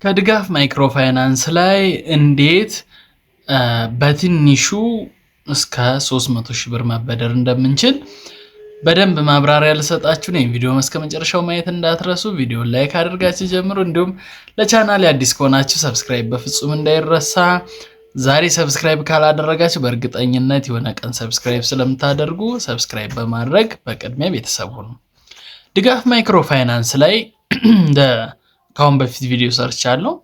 ከድጋፍ ማይክሮ ፋይናንስ ላይ እንዴት በትንሹ እስከ 300,000 ብር መበደር እንደምንችል በደንብ ማብራሪያ ልሰጣችሁ ነው። ቪዲዮ እስከመጨረሻው ማየት እንዳትረሱ። ቪዲዮ ላይክ አድርጋችሁ ጀምሩ። እንዲሁም ለቻናሌ አዲስ ከሆናችሁ ሰብስክራይብ በፍጹም እንዳይረሳ። ዛሬ ሰብስክራይብ ካላደረጋችሁ በእርግጠኝነት የሆነ ቀን ሰብስክራይብ ስለምታደርጉ ሰብስክራይብ በማድረግ በቅድሚያ ቤተሰብ ሁኑ። ድጋፍ ማይክሮ ፋይናንስ ላይ እንደ ካሁን በፊት ቪዲዮ ሰርቻለሁ።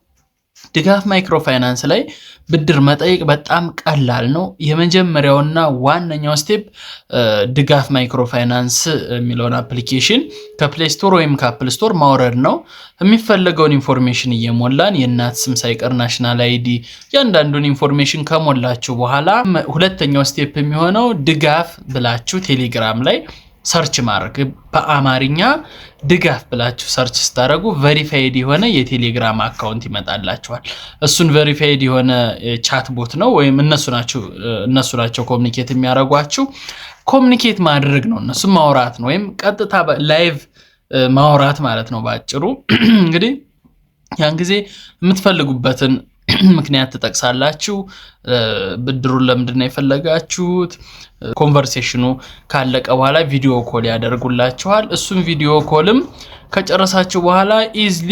ድጋፍ ማይክሮ ፋይናንስ ላይ ብድር መጠየቅ በጣም ቀላል ነው። የመጀመሪያውና ዋነኛው ስቴፕ ድጋፍ ማይክሮ ፋይናንስ የሚለውን አፕሊኬሽን ከፕሌይ ስቶር ወይም ከአፕል ስቶር ማውረድ ነው። የሚፈለገውን ኢንፎርሜሽን እየሞላን የእናት ስም ሳይቀር ናሽናል አይዲ ያንዳንዱን ኢንፎርሜሽን ከሞላችሁ በኋላ ሁለተኛው ስቴፕ የሚሆነው ድጋፍ ብላችሁ ቴሌግራም ላይ ሰርች ማድረግ። በአማርኛ ድጋፍ ብላችሁ ሰርች ስታደርጉ ቬሪፋይድ የሆነ የቴሌግራም አካውንት ይመጣላችኋል። እሱን ቬሪፋይድ የሆነ ቻት ቦት ነው ወይም እነሱ ናቸው ኮሙኒኬት የሚያደርጓችሁ። ኮሙኒኬት ማድረግ ነው፣ እነሱ ማውራት ነው ወይም ቀጥታ ላይቭ ማውራት ማለት ነው ባጭሩ። እንግዲህ ያን ጊዜ የምትፈልጉበትን ምክንያት ተጠቅሳላችሁ። ብድሩን ለምንድን ነው የፈለጋችሁት? ኮንቨርሴሽኑ ካለቀ በኋላ ቪዲዮ ኮል ያደርጉላችኋል። እሱም ቪዲዮ ኮልም ከጨረሳችሁ በኋላ ኢዝሊ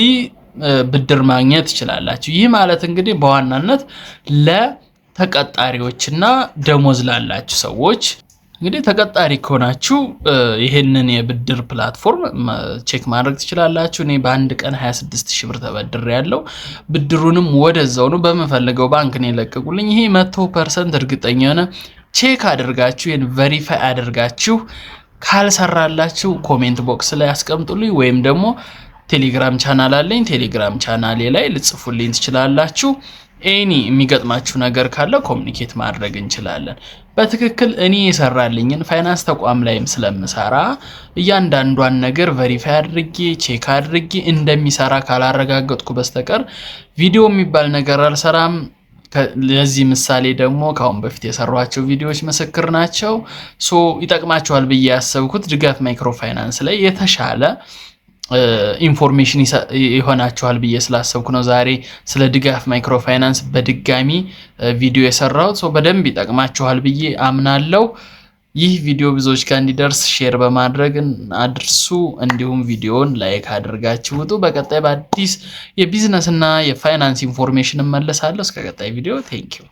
ብድር ማግኘት ትችላላችሁ። ይህ ማለት እንግዲህ በዋናነት ለተቀጣሪዎችና ደሞዝ ላላችሁ ሰዎች እንግዲህ ተቀጣሪ ከሆናችሁ ይሄንን የብድር ፕላትፎርም ቼክ ማድረግ ትችላላችሁ። እኔ በአንድ ቀን 26,000 ብር ተበድሬያለሁ። ብድሩንም ወደዛው ነው በመፈለገው ባንክ ነው የለቀቁልኝ። ይሄ 100% እርግጠኛ የሆነ ቼክ አድርጋችሁ ይሄን ቬሪፋይ አድርጋችሁ ካልሰራላችሁ ኮሜንት ቦክስ ላይ አስቀምጡልኝ ወይም ደግሞ ቴሌግራም ቻናል አለኝ። ቴሌግራም ቻናሌ ላይ ልጽፉልኝ ትችላላችሁ። ኤኒ የሚገጥማችሁ ነገር ካለ ኮሙኒኬት ማድረግ እንችላለን። በትክክል እኔ የሰራልኝን ፋይናንስ ተቋም ላይም ስለምሰራ እያንዳንዷን ነገር ቬሪፋይ አድርጌ ቼክ አድርጌ እንደሚሰራ ካላረጋገጥኩ በስተቀር ቪዲዮ የሚባል ነገር አልሰራም። ለዚህ ምሳሌ ደግሞ ካሁን በፊት የሰሯቸው ቪዲዮዎች ምስክር ናቸው። ይጠቅማችኋል ብዬ ያሰብኩት ድጋፍ ማይክሮ ፋይናንስ ላይ የተሻለ ኢንፎርሜሽን ይሆናችኋል ብዬ ስላሰብኩ ነው ዛሬ ስለ ድጋፍ ማይክሮ ፋይናንስ በድጋሚ ቪዲዮ የሰራሁት። በደንብ ይጠቅማችኋል ብዬ አምናለሁ። ይህ ቪዲዮ ብዙዎች ጋር እንዲደርስ ሼር በማድረግ አድርሱ። እንዲሁም ቪዲዮን ላይክ አድርጋችሁ ውጡ። በቀጣይ በአዲስ የቢዝነስ እና የፋይናንስ ኢንፎርሜሽን እመለሳለሁ። እስከ ቀጣይ ቪዲዮ ቴንክ ዩ።